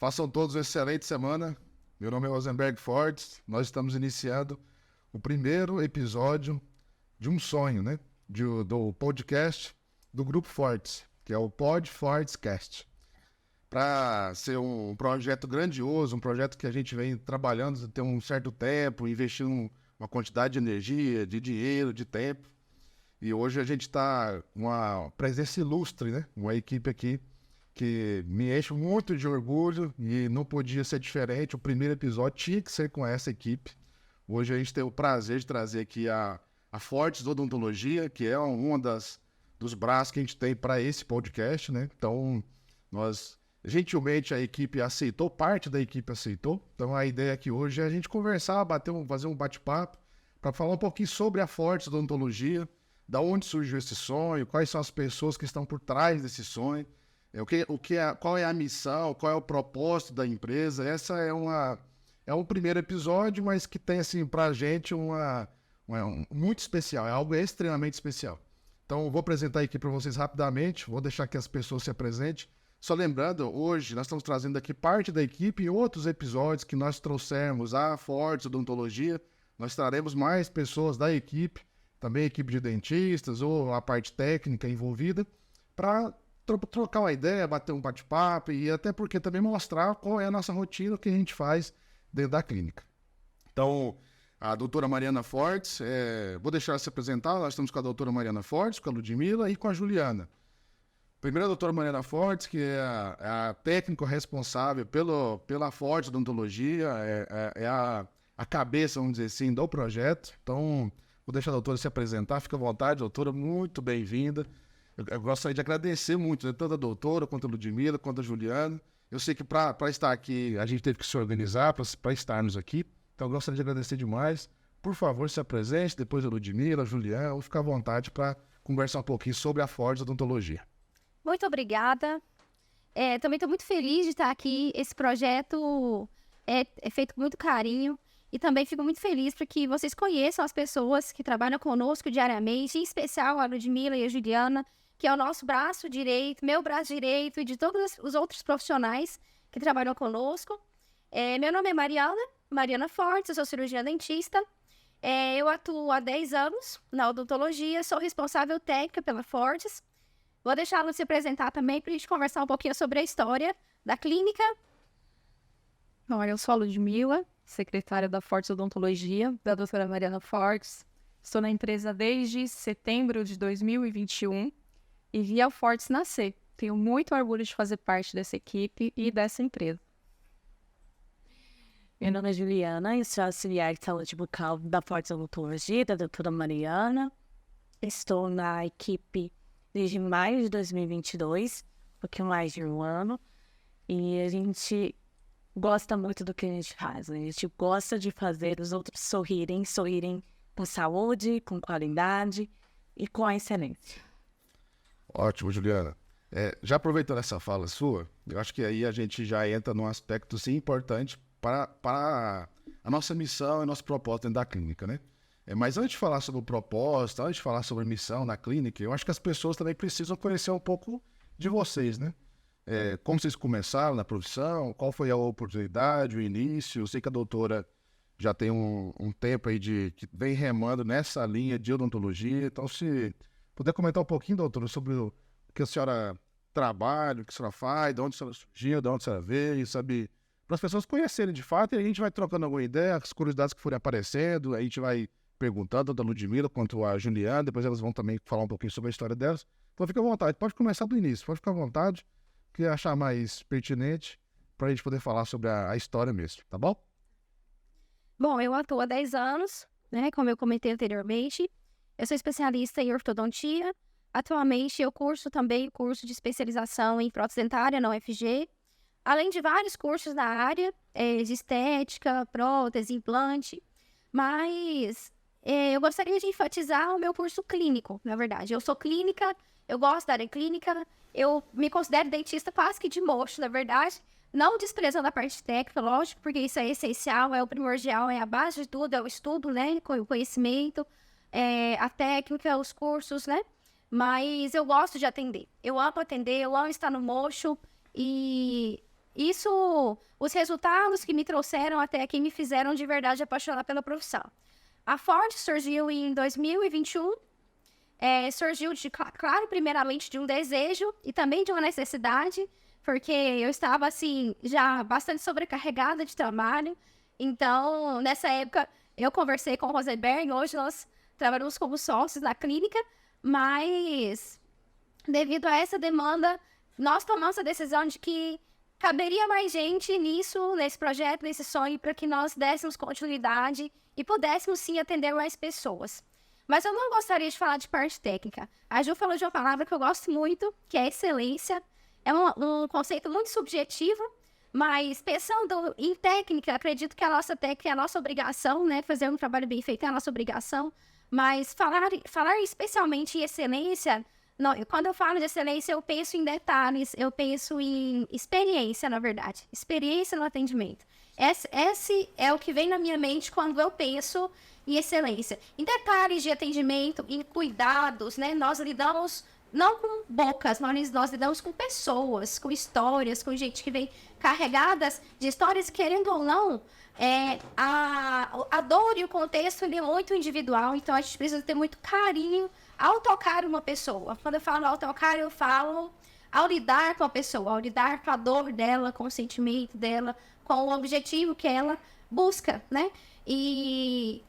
Façam todos uma excelente semana. Meu nome é Rosenberg Fortes. Nós estamos iniciando o primeiro episódio de um sonho, né? Do podcast do Grupo Fortes, que é o Pod Fortes Cast. Para ser um projeto grandioso, um projeto que a gente vem trabalhando tem um certo tempo, investindo uma quantidade de energia, de dinheiro, de tempo. E hoje a gente está com uma presença ilustre, né? Uma equipe aqui que me enche muito de orgulho e não podia ser diferente. O primeiro episódio tinha que ser com essa equipe. Hoje a gente tem o prazer de trazer aqui a Fortes Odontologia, que é dos braços que a gente tem para esse podcast, né? Então, gentilmente, a equipe aceitou, parte da equipe aceitou. Então, a ideia aqui hoje é a gente conversar, fazer um bate-papo, para falar um pouquinho sobre a Fortes Odontologia, da onde surgiu esse sonho, quais são as pessoas que estão por trás desse sonho, qual é a missão, qual é o propósito da empresa. Essa é um primeiro episódio, mas que tem, assim, para a gente muito especial, é algo extremamente especial. Então, vou apresentar aqui para vocês rapidamente, vou deixar que as pessoas se apresentem. Só lembrando, hoje nós estamos trazendo aqui parte da equipe e outros episódios que nós trouxemos a Fortes Odontologia. Nós traremos mais pessoas da equipe, também a equipe de dentistas ou a parte técnica envolvida, para trocar uma ideia, bater um bate-papo e até porque também mostrar qual é a nossa rotina, o que a gente faz dentro da clínica. Então, a doutora Mariana Fortes, vou deixar ela se apresentar. Nós estamos com a doutora Mariana Fortes, com a Ludmila e com a Juliana. Primeiro a doutora Mariana Fortes, que é a técnica responsável pela Fortes Odontologia, é a cabeça, vamos dizer assim, do projeto. Então, vou deixar a doutora se apresentar. Fica à vontade, doutora, muito bem-vinda. Eu gostaria de agradecer muito, né, tanto a doutora, quanto a Ludmila, quanto a Juliana. Eu sei que para estar aqui, a gente teve que se organizar para estarmos aqui. Então, eu gostaria de agradecer demais. Por favor, se apresente, depois a Ludmila, a Juliana. Vou ficar à vontade para conversar um pouquinho sobre a Fortes Odontologia. Muito obrigada. Também estou muito feliz de estar aqui. Esse projeto é feito com muito carinho. E também fico muito feliz para que vocês conheçam as pessoas que trabalham conosco diariamente, em especial a Ludmila e a Juliana, que é o nosso braço direito, meu braço direito e de todos os outros profissionais que trabalham conosco. Meu nome é Mariana Fortes, eu sou cirurgiã dentista. Eu atuo há 10 anos na odontologia, sou responsável técnica pela Fortes. Vou deixá-la se apresentar também para a gente conversar um pouquinho sobre a história da clínica. Bom, eu sou a Ludmila, secretária da Fortes Odontologia, da doutora Mariana Fortes. Estou na empresa desde setembro de 2021 e vi a Fortes nascer. Tenho muito orgulho de fazer parte dessa equipe e dessa empresa. Meu nome é Juliana, eu sou auxiliar de saúde bucal da Fortes Odontologia, da doutora Mariana. Estou na equipe desde maio de 2022, um pouquinho mais de um ano, e a gente gosta muito do que a gente faz, né? A gente gosta de fazer os outros sorrirem com saúde, com qualidade e com excelência. Ótimo, Juliana. Já aproveitando essa fala sua, eu acho que aí a gente já entra num aspecto, sim, importante para a nossa missão e nosso propósito dentro da clínica, né? Mas antes de falar sobre o propósito, antes de falar sobre a missão na clínica, eu acho que as pessoas também precisam conhecer um pouco de vocês, né? Como vocês começaram na profissão, qual foi a oportunidade, o início. Eu sei que a doutora já tem um tempo aí que vem remando nessa linha de odontologia. Então, se puder comentar um pouquinho, doutora, sobre o que a senhora trabalha, o que a senhora faz, de onde a senhora surgiu, de onde a senhora veio, sabe? Para as pessoas conhecerem de fato, e a gente vai trocando alguma ideia, as curiosidades que forem aparecendo, a gente vai perguntando tanto a Ludmila quanto a Juliana, depois elas vão também falar um pouquinho sobre a história delas. Então fica à vontade, pode começar do início, pode ficar à vontade, o que achar mais pertinente para a gente poder falar sobre a história mesmo, tá bom? Bom, eu atuo há 10 anos, né, como eu comentei anteriormente. Eu sou especialista em ortodontia. Atualmente eu curso também curso de especialização em prótese dentária na UFG, além de vários cursos na área de estética, prótese, implante, mas eu gostaria de enfatizar o meu curso clínico, na verdade. Eu sou clínica, eu gosto da área clínica, eu me considero dentista quase que de mocho, na verdade, não desprezando a parte técnica, lógico, porque isso é essencial, é o primordial, é a base de tudo, é o estudo, né, o conhecimento, a técnica, os cursos, né, mas eu gosto de atender, eu amo atender, eu amo estar no mocho e os resultados que me trouxeram até aqui me fizeram de verdade apaixonar pela profissão. A Ford surgiu em 2021, surgiu, claro, primeiramente de um desejo e também de uma necessidade, porque eu estava, assim, já bastante sobrecarregada de trabalho. Então, nessa época, eu conversei com o Rosenberg, hoje nós trabalhamos como sócios na clínica, mas devido a essa demanda, nós tomamos a decisão de que caberia mais gente nisso, nesse projeto, nesse sonho, para que nós dessemos continuidade e pudéssemos, sim, atender mais pessoas. Mas eu não gostaria de falar de parte técnica. A Ju falou de uma palavra que eu gosto muito, que é excelência. É um conceito muito subjetivo, mas pensando em técnica, acredito que a nossa técnica é a nossa obrigação, né? Fazer um trabalho bem feito é a nossa obrigação. Mas falar especialmente em excelência, não, quando eu falo de excelência, eu penso em detalhes, eu penso em experiência, na verdade. Experiência no atendimento. Esse é o que vem na minha mente quando eu penso em excelência. Em detalhes de atendimento, em cuidados, né? Nós lidamos não com bocas, nós lidamos com pessoas, com histórias, com gente que vem carregadas de histórias, querendo ou não, a dor e o contexto ele é muito individual, então a gente precisa ter muito carinho ao tocar uma pessoa. Quando eu falo ao tocar, eu falo ao lidar com a pessoa, ao lidar com a dor dela, com o sentimento dela, com o objetivo que ela busca, né? E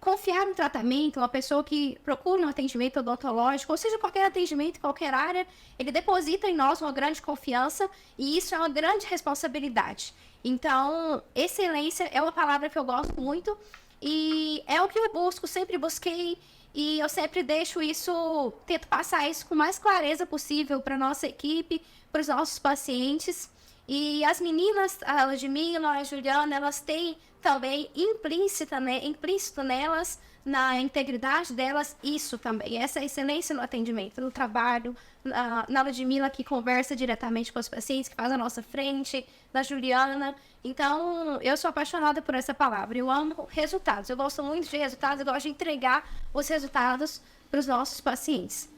confiar no tratamento, uma pessoa que procura um atendimento odontológico, ou seja, qualquer atendimento, qualquer área, ele deposita em nós uma grande confiança e isso é uma grande responsabilidade. Então, excelência é uma palavra que eu gosto muito e é o que eu busco, sempre busquei e eu sempre deixo isso, tento passar isso com mais clareza possível para nossa equipe, para os nossos pacientes. E as meninas, a Ludmila, a Juliana, elas têm também implícito nelas, na integridade delas, isso também, essa excelência no atendimento, no trabalho, na Ludmila que conversa diretamente com os pacientes, que faz a nossa frente, na Juliana. Então, eu sou apaixonada por essa palavra, eu amo resultados, eu gosto muito de resultados, eu gosto de entregar os resultados para os nossos pacientes.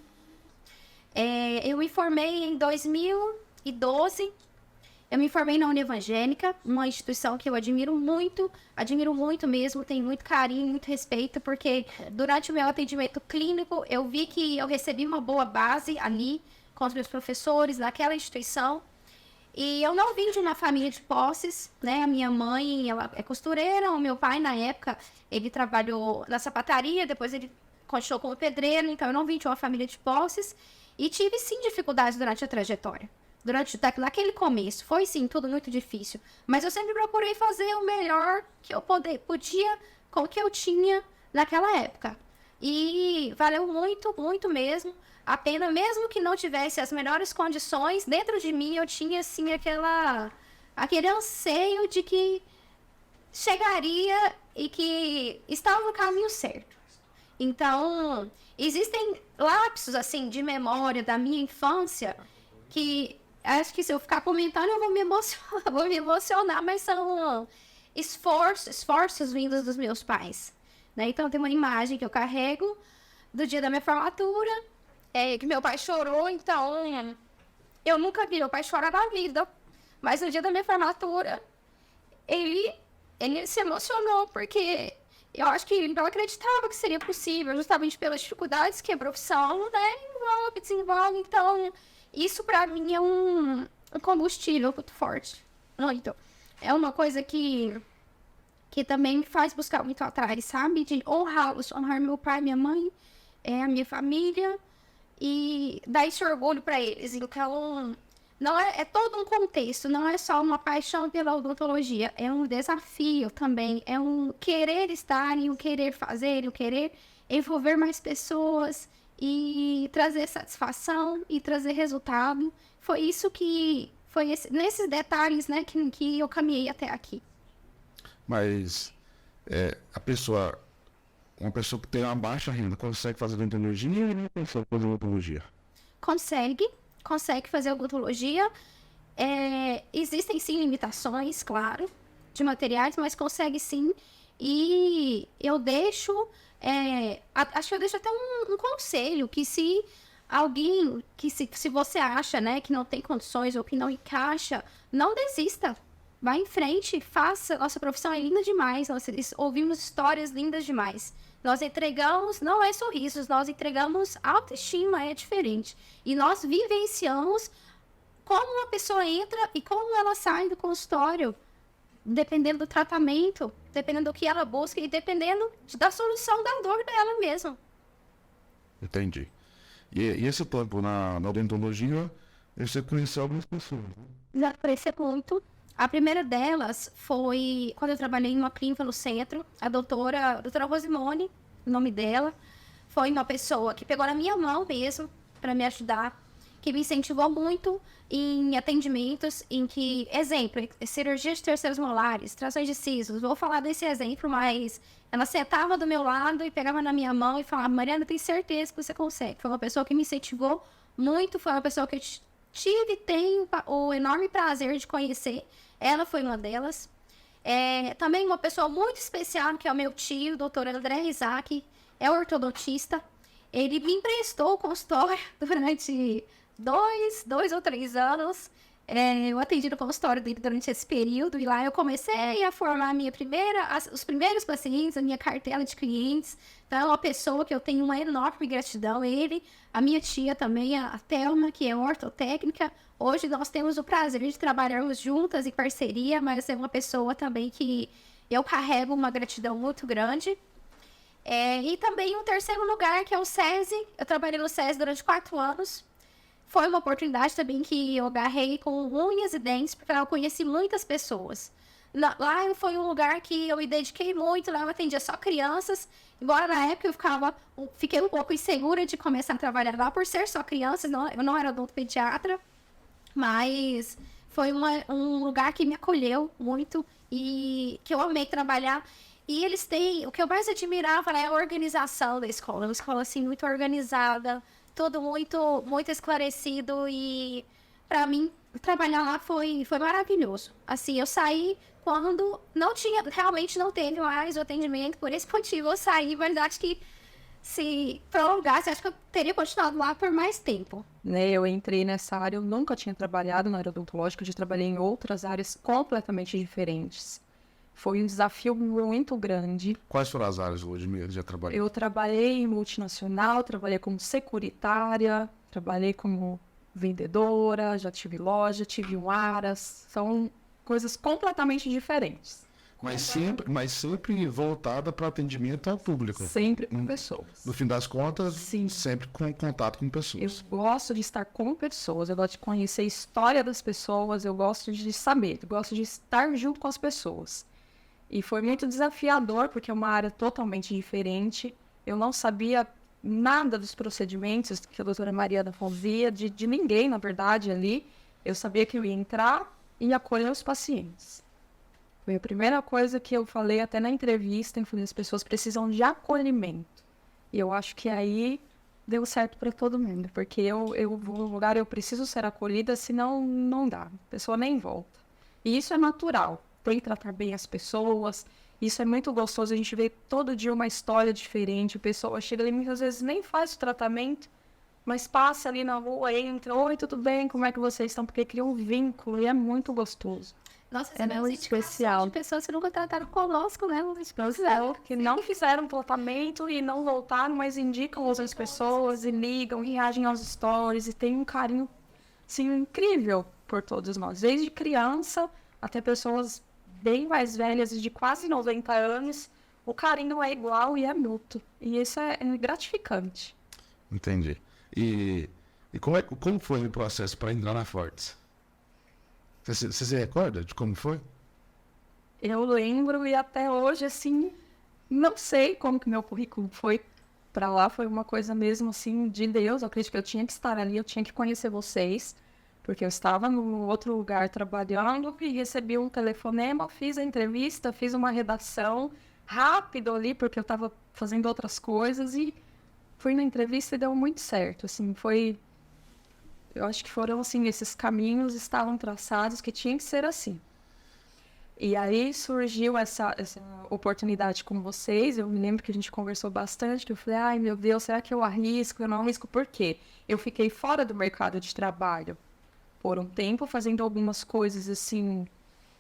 Eu me formei em 2012, eu me formei na Univangélica, uma instituição que eu admiro muito mesmo, tenho muito carinho, muito respeito, porque durante o meu atendimento clínico, eu vi que eu recebi uma boa base ali, com os meus professores, naquela instituição, e eu não vim de uma família de posses, né, a minha mãe, ela é costureira, o meu pai, na época, ele trabalhou na sapataria, depois ele continuou como pedreiro, então eu não vim de uma família de posses, e tive, sim, dificuldades durante a trajetória. Naquele começo, foi sim, tudo muito difícil. Mas eu sempre procurei fazer o melhor que eu podia com o que eu tinha naquela época. E valeu muito, muito mesmo a pena, mesmo que não tivesse as melhores condições, dentro de mim eu tinha, assim, aquele anseio de que chegaria e que estava no caminho certo. Então, existem lapsos, assim, de memória da minha infância que acho que se eu ficar comentando eu vou me emocionar, mas são esforços vindos dos meus pais, né? Então tem uma imagem que eu carrego do dia da minha formatura, que meu pai chorou, então eu nunca vi meu pai chorar na vida, mas no dia da minha formatura ele se emocionou, porque eu acho que ele não acreditava que seria possível, justamente pelas dificuldades que a profissão, né, desenvolve, então isso pra mim é um combustível muito forte. Então, é uma coisa que também me faz buscar muito atrás, sabe? De honrá-los, honrar meu pai, minha mãe, a minha família e dar esse orgulho pra eles. Então, não é todo um contexto, não é só uma paixão pela odontologia, é um desafio também, é um querer estar, um querer fazer, um querer envolver mais pessoas e trazer satisfação e trazer resultado. Foi isso que nesses detalhes, né, que eu caminhei até aqui. Mas uma pessoa que tem uma baixa renda consegue fazer odontologia ou não consegue fazer odontologia? Consegue fazer odontologia. Existem sim limitações, claro, de materiais, mas consegue sim. E eu deixo, acho que eu deixo até um conselho, que se alguém que se você acha, né, que não tem condições ou que não encaixa, não desista. Vai em frente, faça. Nossa profissão é linda demais. Nós ouvimos histórias lindas demais. Nós entregamos, não é sorrisos, nós entregamos autoestima, é diferente. E nós vivenciamos como uma pessoa entra e como ela sai do consultório, dependendo do tratamento, dependendo do que ela busca e dependendo da solução da dor dela mesma. Entendi. E esse tempo na odontologia, você conheceu algumas pessoas, né? Já cresceu muito. A primeira delas foi quando eu trabalhei em uma clínica no centro. A doutora Rosimone, o nome dela, foi uma pessoa que pegou na minha mão mesmo para me ajudar, que me incentivou muito em atendimentos em que, exemplo, cirurgia de terceiros molares, extrações de sisos. Vou falar desse exemplo, mas ela sentava do meu lado e pegava na minha mão e falava: Mariana, tenho certeza que você consegue. Foi uma pessoa que me incentivou muito, foi uma pessoa que eu tive e tenho o enorme prazer de conhecer. Ela foi uma delas. Também uma pessoa muito especial, que é o meu tio, o doutor André Isaac, é ortodontista. Ele me emprestou o consultório durante 2 ou 3 anos. Eu atendi no consultório dele durante esse período, e lá eu comecei a formar os primeiros pacientes, a minha cartela de clientes. Então, é uma pessoa que eu tenho uma enorme gratidão. Ele, a minha tia também, a Thelma, que é ortotécnica. Hoje nós temos o prazer de trabalharmos juntas em parceria, mas é uma pessoa também que eu carrego uma gratidão muito grande. E também um terceiro lugar, que é o SESI. Eu trabalhei no SESI durante 4 anos. Foi uma oportunidade também que eu agarrei com unhas e dentes, porque eu conheci muitas pessoas. Lá foi um lugar que eu me dediquei muito, lá eu atendia só crianças, embora na época fiquei um pouco insegura de começar a trabalhar lá por ser só crianças, eu não era odontopediatra, mas foi um lugar que me acolheu muito e que eu amei trabalhar. E eles têm, o que eu mais admirava é a organização da escola, uma escola assim muito organizada, tudo muito, muito esclarecido, e para mim trabalhar lá foi maravilhoso. Assim, eu saí quando realmente não teve mais o atendimento, por esse motivo eu saí, mas acho que se prolongasse, acho que eu teria continuado lá por mais tempo. Eu entrei nessa área, eu nunca tinha trabalhado na área odontológica, eu já trabalhei em outras áreas completamente diferentes. Foi um desafio muito grande. Quais foram as áreas hoje mesmo que já trabalhou? Eu trabalhei em multinacional, trabalhei como securitária, trabalhei como vendedora, já tive loja, tive um aras. São coisas completamente diferentes. Mas sempre voltada para atendimento ao público. Sempre com pessoas. No fim das contas, Sim. sempre com contato com pessoas. Eu gosto de estar com pessoas, eu gosto de conhecer a história das pessoas, eu gosto de saber, eu gosto de estar junto com as pessoas. E foi muito desafiador, porque é uma área totalmente diferente. Eu não sabia nada dos procedimentos que a doutora Mariana fazia, de ninguém, na verdade, ali. Eu sabia que eu ia entrar e acolher os pacientes. Foi a primeira coisa que eu falei até na entrevista. Eu falei: as pessoas precisam de acolhimento. E eu acho que aí deu certo para todo mundo. Porque eu vou no lugar, eu preciso ser acolhida, senão não dá. A pessoa nem volta. E isso é natural. Tem que tratar bem as pessoas. Isso é muito gostoso. A gente vê todo dia uma história diferente. A pessoa chega ali, muitas vezes nem faz o tratamento, mas passa ali na rua, entra: oi, tudo bem? Como é que vocês estão? Porque cria um vínculo e é muito gostoso. Nossa, É muito especial. de pessoas que nunca trataram conosco, né? Que não fizeram tratamento e não voltaram, mas indicam outras pessoas e ligam, e reagem aos stories e tem um carinho, assim, incrível por todos nós. Desde criança até pessoas bem mais velhas, de quase 90 anos, o carinho é igual e é mútuo. E isso é gratificante. Entendi. E como foi o processo para entrar na Fortes? Você se recorda de como foi? Eu lembro, e até hoje, assim, não sei como que meu currículo foi para lá. Foi uma coisa mesmo, assim, de Deus. Eu acredito que eu tinha que estar ali, eu tinha que conhecer vocês, porque eu estava no outro lugar trabalhando e recebi um telefonema, fiz a entrevista, fiz uma redação rápido ali, porque eu estava fazendo outras coisas, e fui na entrevista e deu muito certo, assim, foi... Eu acho que foram, assim, esses caminhos estavam traçados, que tinha que ser assim. E aí surgiu essa oportunidade com vocês. Eu me lembro que a gente conversou bastante, que eu falei, ai meu Deus, será que eu arrisco? Eu não arrisco por quê? Eu fiquei fora do mercado de trabalho por um tempo, fazendo algumas coisas assim.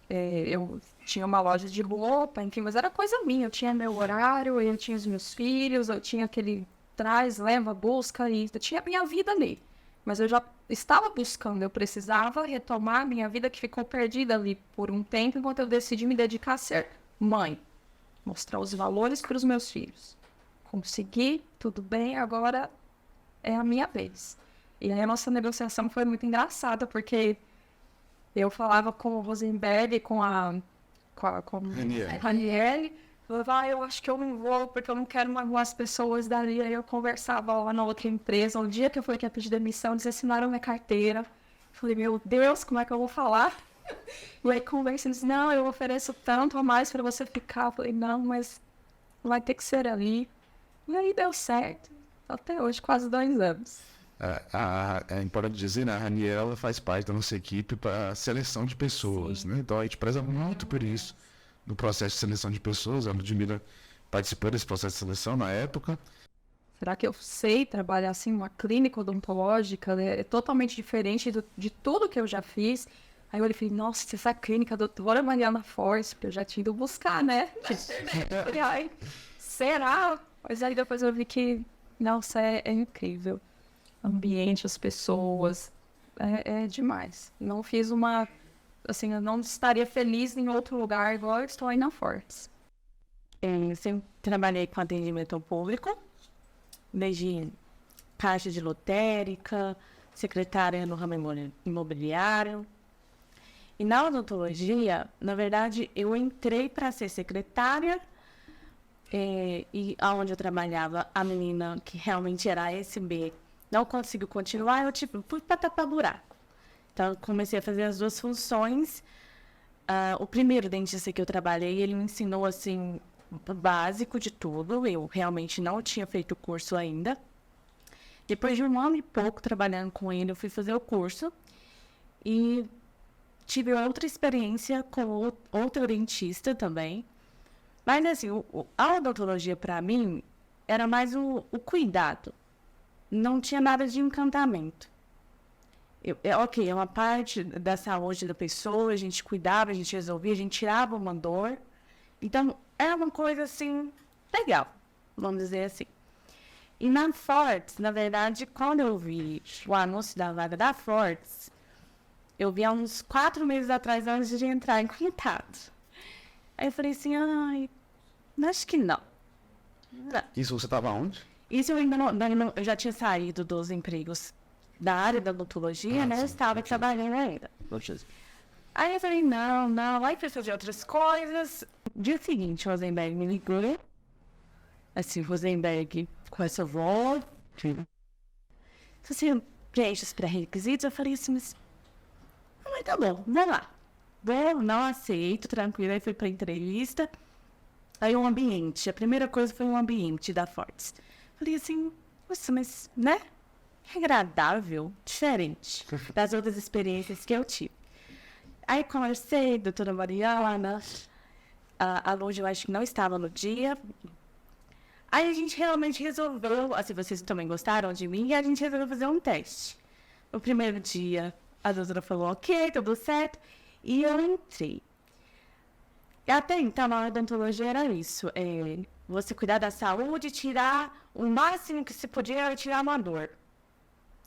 Eu tinha uma loja de roupa, enfim, mas era coisa minha. Eu tinha meu horário, eu tinha os meus filhos, eu tinha aquele traz, leva, busca, e eu tinha a minha vida ali. Mas eu já estava buscando, eu precisava retomar a minha vida que ficou perdida ali por um tempo, enquanto eu decidi me dedicar a ser mãe. Mostrar os valores para os meus filhos. Consegui, tudo bem, agora é a minha vez. E aí a nossa negociação foi muito engraçada, porque eu falava com o Rosenberg, com a Ranieri, falava, eu acho que eu não vou, porque eu não quero magoar as pessoas dali. Aí eu conversava lá na outra empresa. Um dia que eu falei que ia pedir demissão, eles assinaram minha carteira. Falei, meu Deus, como é que eu vou falar? E aí conversando, eles, não, eu ofereço tanto a mais para você ficar. Falei, não, mas vai ter que ser ali. E aí deu certo. Até hoje, quase 2 anos. É importante dizer, né? A Ranieri, ela faz parte da nossa equipe para seleção de pessoas, né? Então a gente preza muito por isso, no processo de seleção de pessoas. A Ludmila participou desse processo de seleção na época. Será que eu sei trabalhar assim numa clínica odontológica? É totalmente diferente de tudo que eu já fiz. Aí eu falei, nossa, essa clínica, a doutora Mariana Force, porque eu já tinha ido buscar, né? Falei, ai, será? Mas aí depois eu vi que, nossa, é incrível. Ambiente, as pessoas, é demais. Não fiz assim, eu não estaria feliz em outro lugar igual eu estou aí na Fortes. Eu sempre trabalhei com atendimento ao público, desde caixa de lotérica, secretária no ramo imobiliário. E na odontologia, na verdade, eu entrei para ser secretária, e onde eu trabalhava, a menina que realmente era SB não conseguiu continuar, eu fui para tapar buraco. Então, eu comecei a fazer as 2 funções. O primeiro dentista que eu trabalhei, ele me ensinou, assim, o básico de tudo. Eu realmente não tinha feito o curso ainda. Depois de 1 ano e pouco trabalhando com ele, eu fui fazer o curso. E tive outra experiência com outro dentista também. Mas, assim, a odontologia, para mim, era mais o cuidado. Não tinha nada de encantamento. Ok, é uma parte da saúde da pessoa, a gente cuidava, a gente resolvia, a gente tirava uma dor. Então, era uma coisa, assim, legal, vamos dizer assim. E na Fortes, na verdade, quando eu vi o anúncio da vaga da Fortes, eu vi há uns 4 meses atrás, antes de entrar em contato. Aí eu falei assim, ai, acho que não. Isso você estava onde? Isso eu ainda não, eu já tinha saído dos empregos da área da odontologia, né? Eu estava trabalhando ainda. Aí eu falei, não. Aí fui fazer outras coisas. Dia seguinte, o Rosenberg me ligou. Assim, Rosenberg com essa voz. Você preenche os pré-requisitos? Eu falei assim, mas tá bom, vamos lá. Não aceito, tranquilo. Aí fui pra entrevista. Aí o ambiente. A primeira coisa foi o ambiente da Fortes. Falei assim, nossa, mas, né? É agradável, diferente das outras experiências que eu tive. Aí conversei, doutora Mariana, a Lúcia eu acho que não estava no dia. Aí a gente realmente resolveu, assim, vocês também gostaram de mim, e a gente resolveu fazer um teste. No primeiro dia, a doutora falou, ok, tudo certo, e eu entrei. E até então, na odontologia era isso, você cuidar da saúde, tirar o máximo que se podia, era tirar uma dor.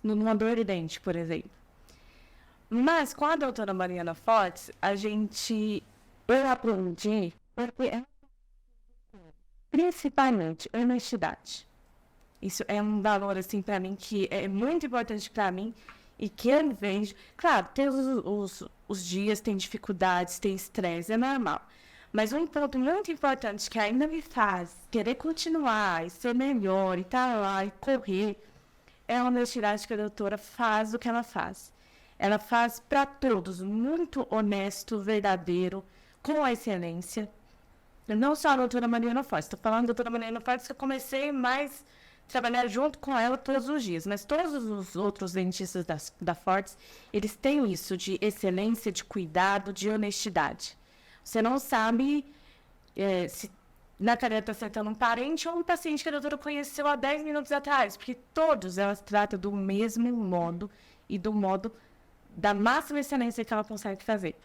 Numa dor de dente, por exemplo. Mas com a doutora Mariana Fortes, eu aprendi, principalmente, honestidade. Isso é um valor, assim, para mim, que é muito importante para mim e que eu vejo. Claro, tem os dias, tem dificuldades, tem estresse, é normal. Mas um ponto muito importante que ainda me faz querer continuar e ser melhor e estar lá e correr é a honestidade que a doutora faz o que ela faz. Ela faz para todos, muito honesto, verdadeiro, com excelência. Não só a doutora Mariana Fortes, estou falando da doutora Mariana Fortes que eu comecei mais a trabalhar junto com ela todos os dias, mas todos os outros dentistas da Fortes, eles têm isso de excelência, de cuidado, de honestidade. Você não sabe se na cadeira está acertando um parente ou um paciente que a doutora conheceu há 10 minutos atrás, porque todos elas tratam do mesmo modo e do modo da máxima excelência que ela consegue fazer.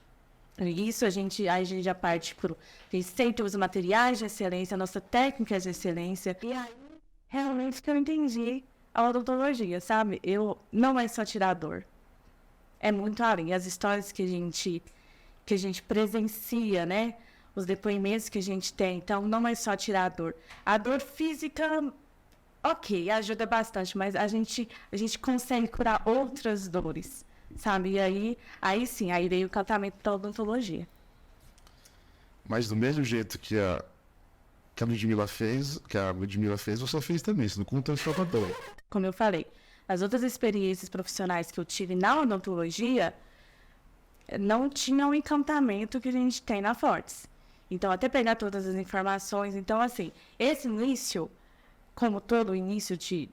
E isso a gente já parte para o receita, os materiais de excelência, a nossa técnica de excelência. E aí, realmente, que eu entendi a odontologia, sabe? Não é só tirar a dor. É muito além. As histórias que a gente presencia, né? Os depoimentos que a gente tem. Então, não é só tirar a dor. A dor física, ok, ajuda bastante, mas a gente consegue curar outras dores, sabe? E aí sim, aí veio o tratamento da odontologia. Mas do mesmo jeito que a Ludmilla fez, você fez também, você não conta só pra dor. Como eu falei, as outras experiências profissionais que eu tive na odontologia não tinham o encantamento que a gente tem na Fortes. Então, até pegar todas as informações. Então, assim, esse início, como todo início de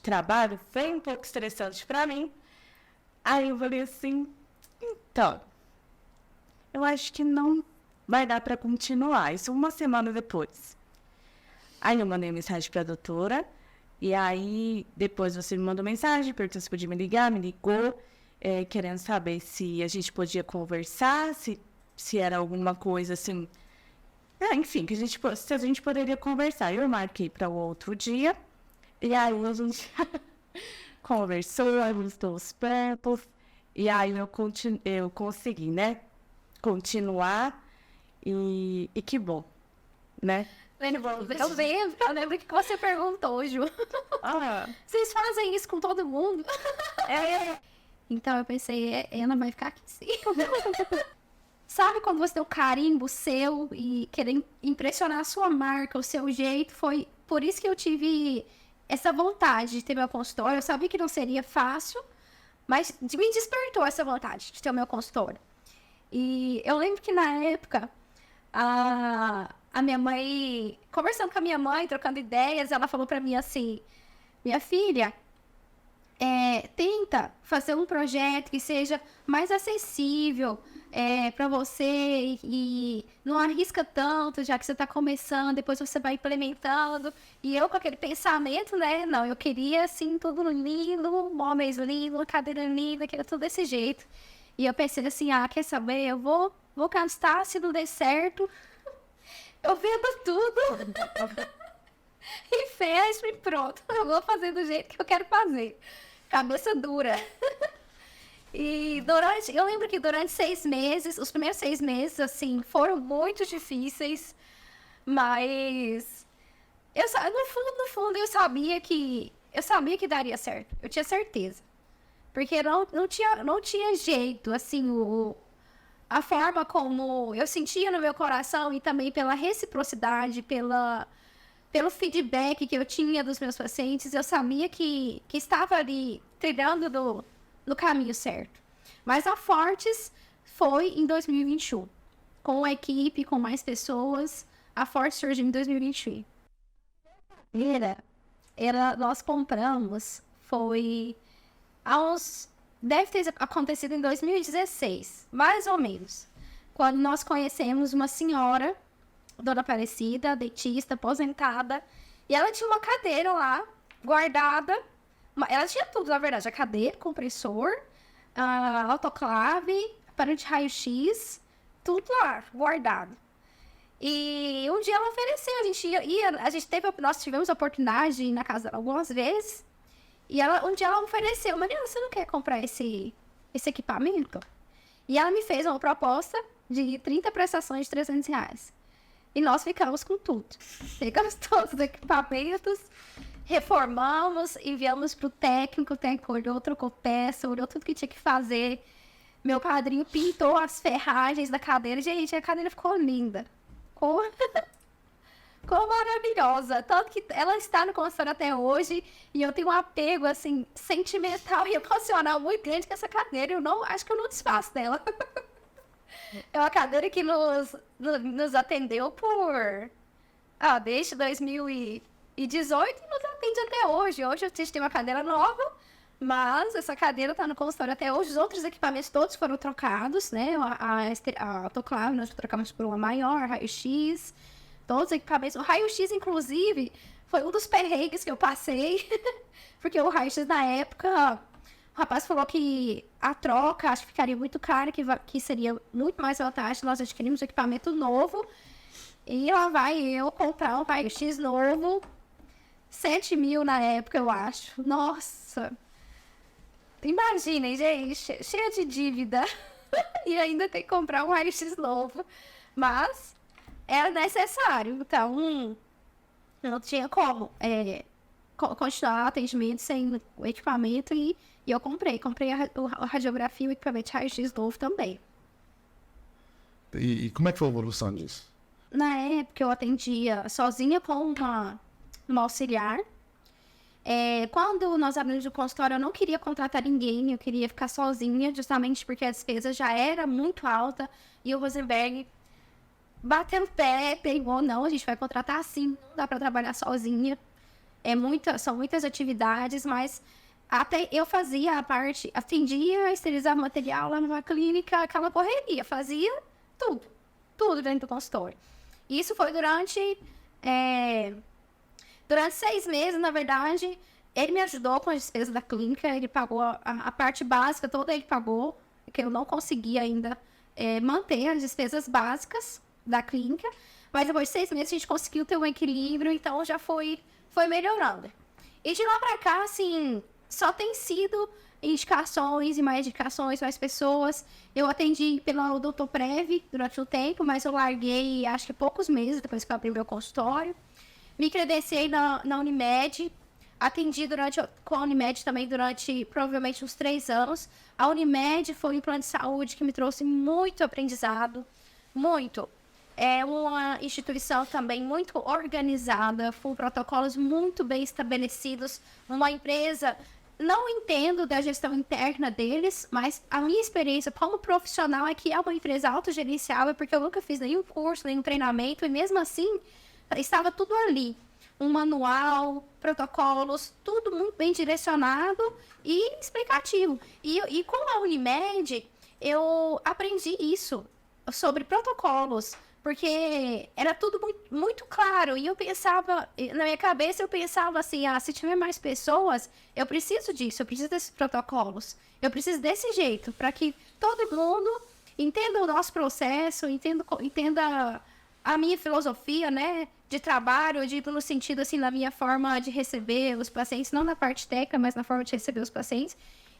trabalho, foi um pouco estressante para mim. Aí eu falei assim, então, eu acho que não vai dar para continuar. Isso uma semana depois. Aí eu mandei mensagem para a doutora. E aí, depois você me mandou mensagem, perguntou se podia me ligar, me ligou, querendo saber se a gente podia conversar, se era alguma coisa assim... enfim, se a gente poderia conversar. Eu marquei para o outro dia, e aí a gente conversou, ajustou os papos, e aí eu consegui, né, continuar, e que bom, né? Eu lembro que você perguntou, Ju. Vocês fazem isso com todo mundo? Então eu pensei, ela vai ficar aqui sim. Sabe quando você tem o carimbo seu e querer impressionar a sua marca, o seu jeito? Foi por isso que eu tive essa vontade de ter meu consultório. Eu sabia que não seria fácil, mas me despertou essa vontade de ter o meu consultório. E eu lembro que na época, a minha mãe, conversando com a minha mãe, trocando ideias, ela falou pra mim assim, minha filha, tenta fazer um projeto que seja mais acessível para você e não arrisca tanto, já que você está começando, depois você vai implementando. E eu com aquele pensamento, né? Não, eu queria assim, tudo lindo, móveis lindos, cadeira linda, queria tudo desse jeito. E eu pensei assim, quer saber? Eu vou gastar, se não der certo, eu vendo tudo. E fecho e pronto. Eu vou fazer do jeito que eu quero fazer. Cabeça dura. E eu lembro que durante 6 meses, os primeiros 6 meses, assim, foram muito difíceis, mas no fundo, eu sabia que daria certo. Eu tinha certeza. Porque não tinha jeito, assim, a forma como eu sentia no meu coração e também pela reciprocidade, pelo feedback que eu tinha dos meus pacientes, eu sabia que estava ali trilhando no caminho certo. Mas a Fortes foi em 2021. Com a equipe, com mais pessoas, a Fortes surgiu em 2021. Nós compramos, deve ter acontecido em 2016, mais ou menos. Quando nós conhecemos uma senhora, Dona Aparecida, dentista, aposentada, e ela tinha uma cadeira lá, guardada. Ela tinha tudo, na verdade, a cadeira, compressor, autoclave, aparelho de raio-x, tudo lá, guardado. E um dia ela ofereceu, nós tivemos a oportunidade de ir na casa dela algumas vezes, e um dia ela ofereceu, Mariana, você não quer comprar esse equipamento? E ela me fez uma proposta de 30 prestações de R$300. E nós ficamos com tudo. Pegamos todos os equipamentos, reformamos, enviamos para o técnico olhou, trocou peça, olhou tudo que tinha que fazer. Meu padrinho pintou as ferragens da cadeira. Gente, a cadeira ficou linda. Ficou maravilhosa. Tanto que ela está no consultório até hoje. E eu tenho um apego, assim, sentimental e emocional muito grande com essa cadeira. Acho que eu não desfaço dela. É uma cadeira que nos atendeu desde 2018 e nos atende até hoje. Hoje a gente tem uma cadeira nova, Mas essa cadeira tá no consultório até hoje. Os outros equipamentos todos foram trocados, né? A autoclave nós trocamos por uma maior, raio-x, todos os equipamentos. O raio-x, inclusive, foi um dos perrengues que eu passei. Porque o raio-x na época, o rapaz falou que a troca, acho que ficaria muito caro, que seria muito mais vantagem. Nós adquirimos um equipamento novo. E lá vai eu comprar um raio-x novo. 7 mil na época, eu acho. Nossa! Imaginem, gente, cheia de dívida. E ainda tem que comprar um raio-x novo. Mas era necessário. Então, não tinha como continuar o atendimento sem o equipamento. E eu comprei. Comprei a radiografia e o equipamento de raio-x novo também. E como é que foi a evolução disso? Na época, eu atendia sozinha com uma auxiliar. Quando nós abrimos o consultório, eu não queria contratar ninguém, eu queria ficar sozinha, justamente porque a despesa já era muito alta. E o Rosenberg bateu o pé, pegou, não, a gente vai contratar sim, não dá para trabalhar sozinha. São muitas atividades, mas até eu fazia a parte, atendia, esterilizava material lá numa clínica, aquela correria, fazia tudo dentro do consultório. Isso foi durante 6 meses, na verdade. Ele me ajudou com as despesas da clínica, ele pagou a parte básica toda, ele pagou, que eu não conseguia ainda manter as despesas básicas da clínica, mas depois de 6 meses a gente conseguiu ter um equilíbrio, então já foi melhorando. E de lá pra cá, assim, só tem sido indicações e mais indicações, mais pessoas. Eu atendi pelo Dr. Prev durante um tempo, mas eu larguei, acho que poucos meses depois que eu abri meu consultório. Me credenciei na Unimed, atendi com a Unimed também durante provavelmente uns 3 anos. A Unimed foi um plano de saúde que me trouxe muito aprendizado, muito. É uma instituição também muito organizada, com protocolos muito bem estabelecidos, uma empresa. Não entendo da gestão interna deles, mas a minha experiência como profissional é que é uma empresa autogerenciável, porque eu nunca fiz nenhum curso, nenhum treinamento, e mesmo assim estava tudo ali. Um manual, protocolos, tudo muito bem direcionado e explicativo. E com a Unimed, eu aprendi isso sobre protocolos, porque era tudo muito, muito claro. E eu pensava, na minha cabeça, eu pensava assim, se tiver mais pessoas, eu preciso disso, eu preciso desses protocolos. Eu preciso desse jeito, para que todo mundo entenda o nosso processo, entenda a minha filosofia, né, de trabalho, eu digo no sentido, assim, na minha forma de receber os pacientes, não na parte técnica, mas na forma de receber os pacientes.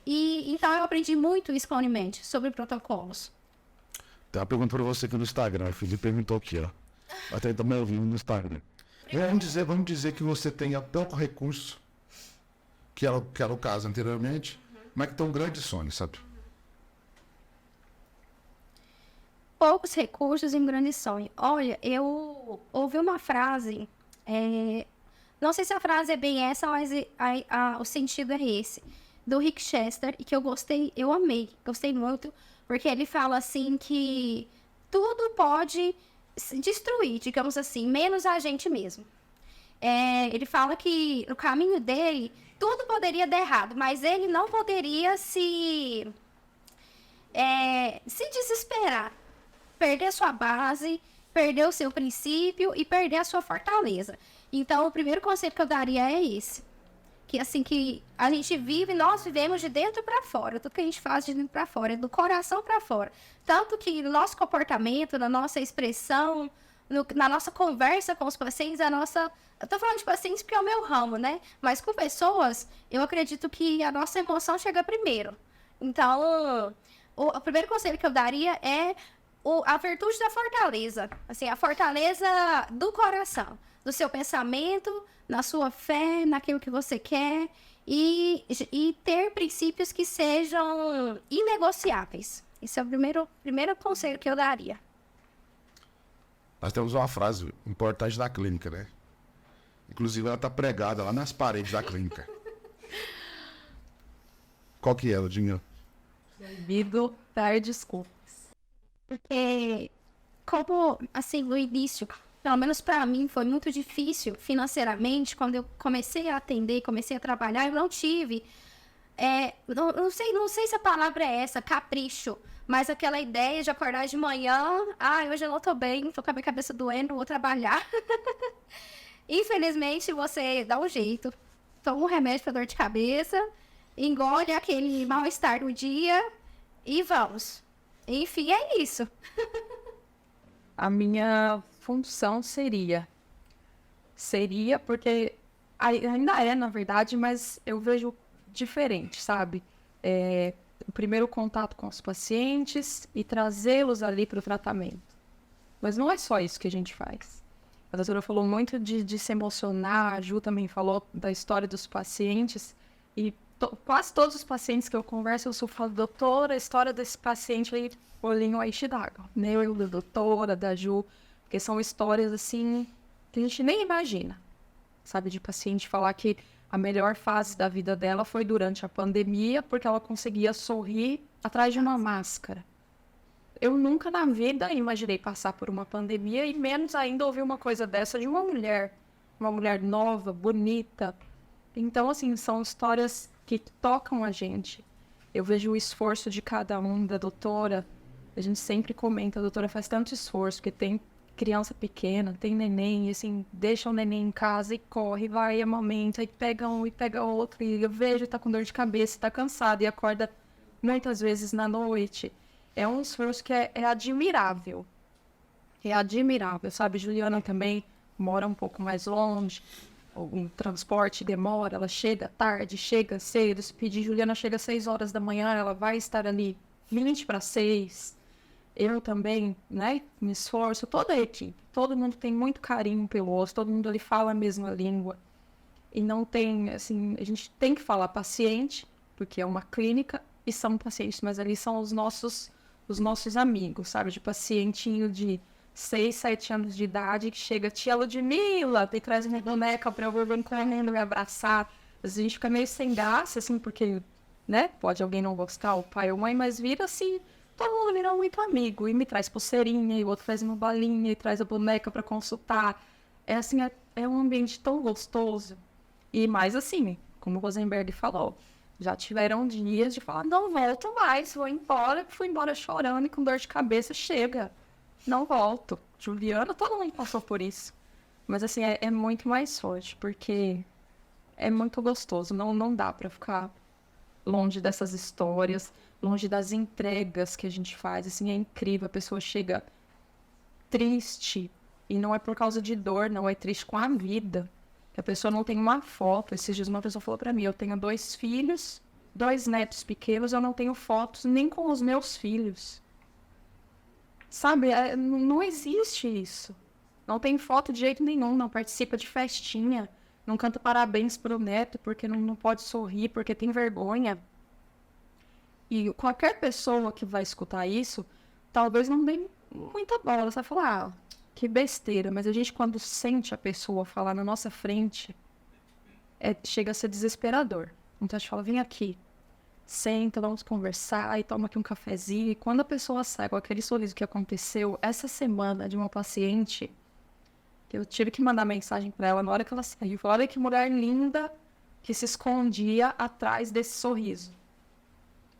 E então eu aprendi muito isso com a Unimed, sobre protocolos. Tem uma pergunta para você aqui no Instagram. O Felipe perguntou aqui, ó. Até também ouvindo no Instagram. Vamos dizer que você tenha tanto recurso, que era o caso anteriormente, mas que tem um grande sonho, sabe? Poucos recursos e um grande sonho. Olha, eu ouvi uma frase, não sei se a frase é bem essa, mas o sentido é esse, do Rick Chester, e que eu gostei, eu amei, gostei muito, porque ele fala assim que tudo pode se destruir, digamos assim, menos a gente mesmo. Ele fala que no caminho dele, tudo poderia dar errado, mas ele não poderia se desesperar, perder a sua base, perder o seu princípio e perder a sua fortaleza. Então, o primeiro conselho que eu daria é esse. Que assim, que a gente vive, nós vivemos de dentro para fora. Tudo que a gente faz de dentro para fora, é do coração para fora. Tanto que no nosso comportamento, na nossa expressão, na nossa conversa com os pacientes, eu tô falando de pacientes porque é o meu ramo, né? Mas com pessoas, eu acredito que a nossa emoção chega primeiro. Então, o primeiro conselho que eu daria é a virtude da fortaleza. Assim, a fortaleza do coração, do seu pensamento, na sua fé, naquilo que você quer, e ter princípios que sejam inegociáveis. Esse é o primeiro conselho que eu daria. Nós temos uma frase importante da clínica, né? Inclusive, ela está pregada lá nas paredes da clínica. Qual que é, Ludinha? Proibido dar desculpas. Porque, como, assim, no início, pelo menos para mim, foi muito difícil financeiramente, quando eu comecei a atender, comecei a trabalhar, eu não tive não sei se a palavra é essa, capricho, mas aquela ideia de acordar de manhã, hoje eu não tô bem, tô com a minha cabeça doendo, vou trabalhar. Infelizmente, você dá um jeito, toma um remédio pra dor de cabeça, engole aquele mal-estar do dia e vamos. Enfim, é isso. A minha função seria porque ainda é, na verdade, mas eu vejo diferente, sabe? O primeiro contato com os pacientes e trazê-los ali para o tratamento. Mas não é só isso que a gente faz. A doutora falou muito de se emocionar, a Ju também falou da história dos pacientes, e quase todos os pacientes que eu converso, eu só falo, doutora, a história desse paciente aí, olhinho aí de d'água. Eu, da doutora, da Ju, porque são histórias assim que a gente nem imagina, sabe? De paciente falar que a melhor fase da vida dela foi durante a pandemia, porque ela conseguia sorrir atrás de uma máscara. Eu nunca na vida imaginei passar por uma pandemia e menos ainda ouvir uma coisa dessa de uma mulher nova, bonita. Então, assim, são histórias que tocam a gente. Eu vejo o esforço de cada um, da doutora. A gente sempre comenta, a doutora faz tanto esforço, porque tem criança pequena, tem neném, e assim, deixa o neném em casa e corre, vai, amamenta, e pega um e pega outro, e eu vejo, tá com dor de cabeça, tá cansado, e acorda muitas vezes na noite. É um esforço que é admirável. É admirável, sabe? Juliana também mora um pouco mais longe, o transporte demora, ela chega tarde, chega cedo, se pedir, Juliana chega às 6 horas da manhã, ela vai estar ali 20 para 6. Eu também, né, me esforço, toda a equipe, todo mundo tem muito carinho pelo osso, todo mundo ali fala a mesma língua. E não tem, assim, a gente tem que falar paciente, porque é uma clínica, e são pacientes, mas ali são os nossos amigos, sabe? De pacientinho de 6, 7 anos de idade, que chega, tia Ludmila, e traz uma boneca pra eu vir correndo me abraçar. Às vezes a gente fica meio sem graça, assim, porque, né, pode alguém não gostar, o pai ou mãe, mas vira assim, todo mundo vira muito amigo, e me traz pulseirinha, e o outro traz uma balinha, e traz a boneca pra consultar. É assim, é um ambiente tão gostoso. E mais assim, como o Rosenberg falou, já tiveram dias de falar, não volto mais, vou embora, fui embora chorando e com dor de cabeça, chega, não volto. Juliana, todo mundo passou por isso. Mas assim, é muito mais forte, porque é muito gostoso, não dá pra ficar longe dessas histórias, longe das entregas que a gente faz, assim, é incrível, a pessoa chega triste, e não é por causa de dor, não, é triste com a vida. Que a pessoa não tem uma foto. Esses dias uma pessoa falou pra mim, eu tenho 2 filhos, 2 netos pequenos, eu não tenho fotos nem com os meus filhos. Sabe, não existe isso. Não tem foto de jeito nenhum, não participa de festinha, não canta parabéns pro neto porque não pode sorrir, porque tem vergonha. E qualquer pessoa que vai escutar isso, talvez não dê muita bola, você vai falar, que besteira, mas a gente quando sente a pessoa falar na nossa frente, chega a ser desesperador. Então a gente fala, vem aqui, senta, vamos conversar e toma aqui um cafezinho. E quando a pessoa sai com aquele sorriso que aconteceu essa semana de uma paciente, que eu tive que mandar mensagem para ela na hora que ela saiu, falar, olha que mulher linda que se escondia atrás desse sorriso.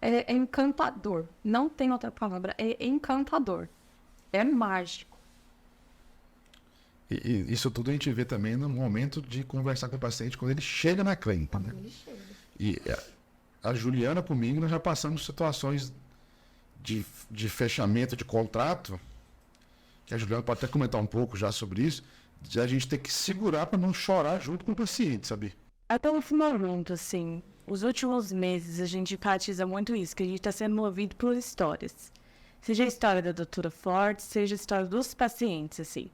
É encantador, não tem outra palavra, é encantador, é mágico. E isso tudo a gente vê também no momento de conversar com o paciente quando ele chega na clínica, né? E a Juliana comigo, nós já passamos situações de fechamento de contrato, que a Juliana pode até comentar um pouco já sobre isso, de a gente ter que segurar para não chorar junto com o paciente, sabe? Até o momento, assim, os últimos meses a gente enfatiza muito isso, que a gente está sendo movido por histórias. Seja a história da doutora Fortes, seja a história dos pacientes, assim.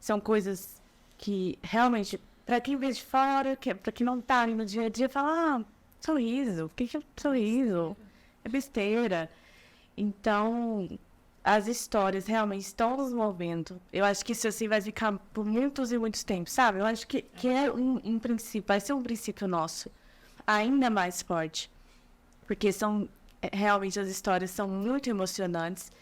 São coisas que realmente, para quem vê de fora, para quem não tá no dia a dia, fala, sorriso, o que é sorriso? É besteira. Então, as histórias realmente estão nos movendo. Eu acho que isso assim vai ficar por muitos e muitos tempos, sabe? Eu acho que é um princípio, vai ser um princípio nosso, ainda mais forte. Porque realmente as histórias são muito emocionantes.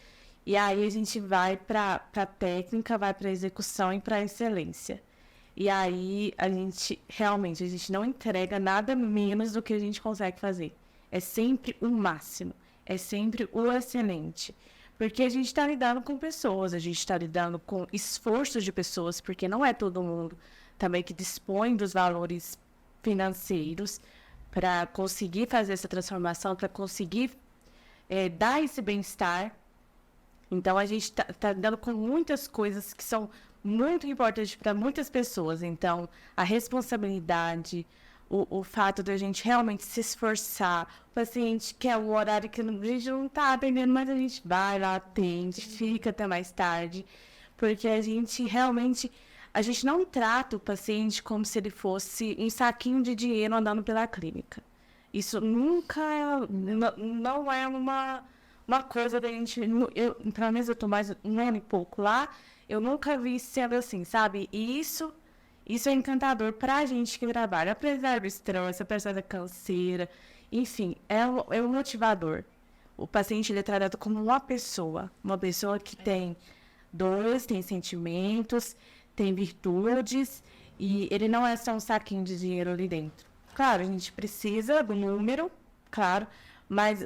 E aí a gente vai para a técnica, vai para a execução e para a excelência. E aí a gente não entrega nada menos do que a gente consegue fazer. é sempre o máximo, é sempre o excelente. Porque a gente está lidando com pessoas, a gente está lidando com esforço de pessoas, porque não é todo mundo também que dispõe dos valores financeiros para conseguir fazer essa transformação, para conseguir dar esse bem-estar. Então, a gente está lidando com muitas coisas que são muito importantes para muitas pessoas. Então, a responsabilidade, o fato de a gente realmente se esforçar, o paciente quer o horário que a gente não está atendendo, mas a gente vai lá, atende, fica até mais tarde, porque a gente realmente, a gente não trata o paciente como se ele fosse um saquinho de dinheiro andando pela clínica. Isso nunca não é uma coisa da gente, pelo menos eu estou mais um ano e pouco lá, eu nunca vi sendo assim, sabe? E isso é encantador pra gente que trabalha, apesar do estresse, apesar da canseira, enfim, é um motivador. O paciente ele é tratado como uma pessoa que tem dores, tem sentimentos, tem virtudes, e ele não é só um saquinho de dinheiro ali dentro. Claro, a gente precisa do número, claro, mas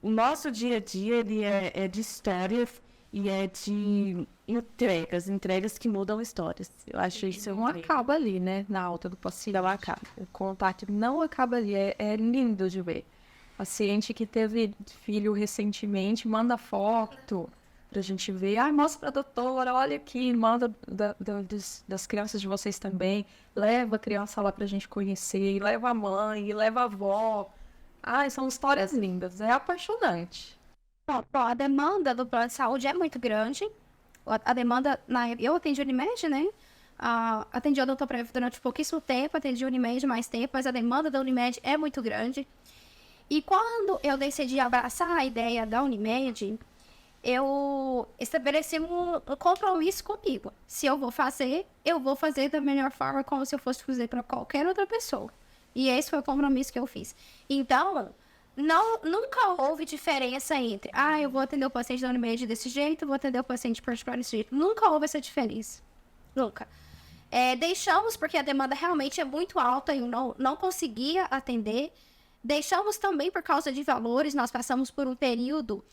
o nosso dia a dia ele é de histórias e é de entregas que mudam histórias. Eu acho isso Não acaba ali, né? Na alta do paciente. Não acaba. O contato não acaba ali. É lindo de ver. Paciente que teve filho recentemente, manda foto pra gente ver. Ai, mostra pra doutora, olha aqui, manda das crianças de vocês também. Leva a criança lá pra gente conhecer, e leva a mãe, e leva a avó. Ai, são histórias lindas, é apaixonante. Bom, a demanda do plano de saúde é muito grande. A demanda, eu atendi a Unimed, né? Atendi a Doutor Prev durante pouquíssimo tempo, atendi a Unimed mais tempo, mas a demanda da Unimed é muito grande. E quando eu decidi abraçar a ideia da Unimed, eu estabeleci um compromisso comigo. Se eu vou fazer da melhor forma, como se eu fosse fazer para qualquer outra pessoa. E esse foi o compromisso que eu fiz. Então, nunca houve diferença entre, eu vou atender o paciente da Unimed desse jeito, vou atender o paciente particular desse jeito. Nunca houve essa diferença. Nunca. Deixamos, porque a demanda realmente é muito alta e eu não conseguia atender. Deixamos também por causa de valores. Nós passamos por um período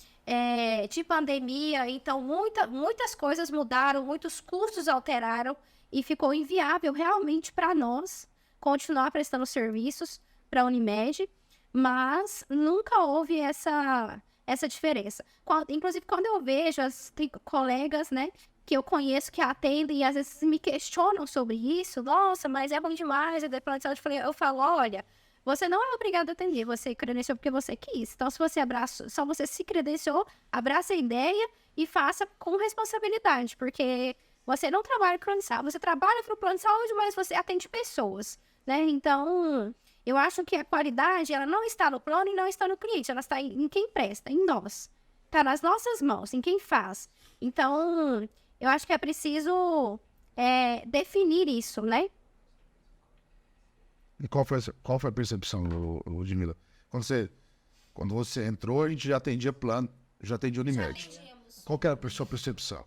de pandemia, então muitas coisas mudaram, muitos custos alteraram e ficou inviável realmente para nós continuar prestando serviços para a Unimed, mas nunca houve essa diferença. Inclusive, quando eu vejo, tem colegas, né, que eu conheço que atendem e às vezes me questionam sobre isso. Nossa, mas é bom demais, eu falo, olha, você não é obrigado a atender, você credenciou porque você quis. Então, se você só você se credenciou, abraça a ideia e faça com responsabilidade, porque você não trabalha para o plano de saúde, você trabalha para o plano de saúde, mas você atende pessoas, né? Então, eu acho que a qualidade, ela não está no plano e não está no cliente, ela está em quem presta, em nós. Está nas nossas mãos, em quem faz. Então, eu acho que é preciso definir isso, né? E qual foi a percepção, Ludmila? Quando você entrou, a gente já atendia plano, já atendia Unimed. Qual que era a sua percepção?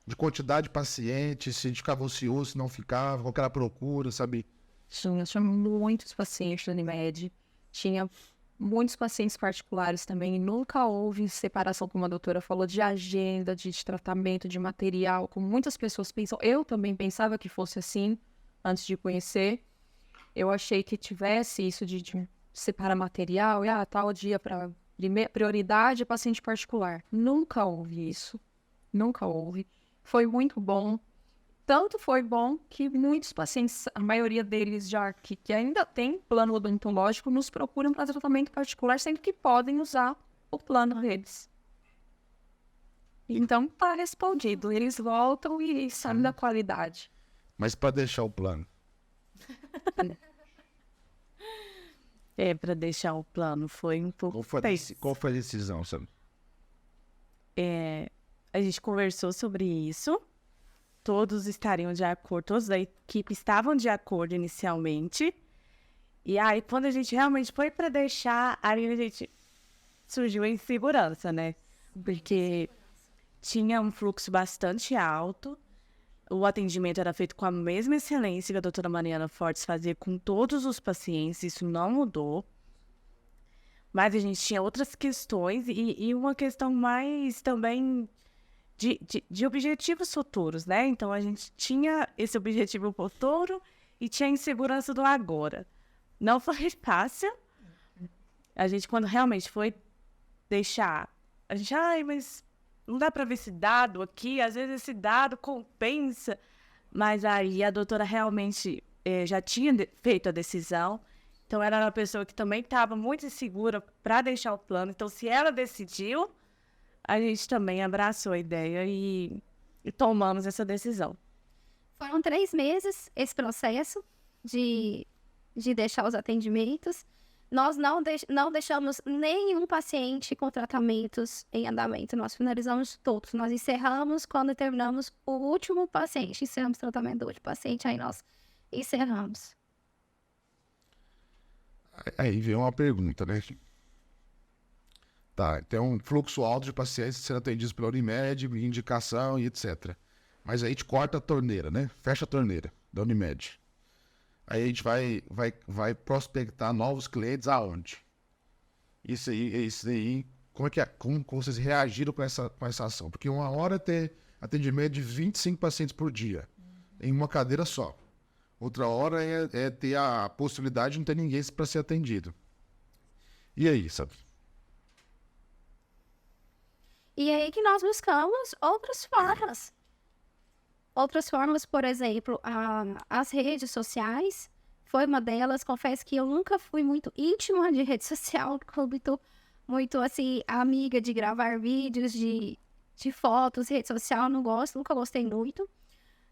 De quantidade de pacientes, se a gente ficava ocioso, se não ficava, qual que era a procura, sabe? Tinha muitos pacientes da Unimed, tinha muitos pacientes particulares também, e nunca houve separação, como a doutora falou, de agenda, de tratamento, de material, como muitas pessoas pensam. Eu também pensava que fosse assim, antes de conhecer. Eu achei que tivesse isso de separar material, e tal dia para prioridade é paciente particular. Nunca houve isso, nunca houve. Foi muito bom. Tanto foi bom que muitos pacientes, a maioria deles já que ainda tem plano odontológico, nos procuram para tratamento particular, sendo que podem usar o plano deles. Então, tá respondido. Eles voltam e sabem da qualidade. Mas para deixar o plano? Para deixar o plano foi um pouco... Qual foi a decisão, sabe? A gente conversou sobre isso. Todos estariam de acordo, todos da equipe estavam de acordo inicialmente. E aí, quando a gente realmente foi para deixar, aí a gente surgiu a insegurança, né? Porque tinha um fluxo bastante alto, o atendimento era feito com a mesma excelência que a doutora Mariana Fortes fazia com todos os pacientes, isso não mudou. Mas a gente tinha outras questões e uma questão mais também de objetivos futuros, né? Então, a gente tinha esse objetivo futuro e tinha a insegurança do agora. Não foi fácil. A gente, quando realmente foi deixar, a gente, mas não dá para ver esse dado aqui, às vezes esse dado compensa. Mas aí a doutora realmente já tinha feito a decisão. Então, ela era uma pessoa que também estava muito insegura para deixar o plano. Então, se ela decidiu, a gente também abraçou a ideia e tomamos essa decisão. Foram 3 meses esse processo de deixar os atendimentos. Nós não deixamos nenhum paciente com tratamentos em andamento. Nós finalizamos todos. Nós encerramos quando terminamos o último paciente. Encerramos o tratamento do último paciente, aí nós encerramos. Aí vem uma pergunta, né? Tá, tem um fluxo alto de pacientes sendo atendidos pela Unimed, indicação e etc. Mas aí a gente corta a torneira, né? Fecha a torneira da Unimed. Aí a gente vai prospectar novos clientes aonde? Isso aí, como é que é? Como vocês reagiram com essa ação? Porque uma hora é ter atendimento de 25 pacientes por dia, em uma cadeira só. Outra hora é ter a possibilidade de não ter ninguém para ser atendido. E aí, sabe? E aí que nós buscamos outras formas. Outras formas, por exemplo, as redes sociais foi uma delas. Confesso que eu nunca fui muito íntima de rede social, muito assim, amiga de gravar vídeos, de fotos, rede social, não gosto, nunca gostei muito.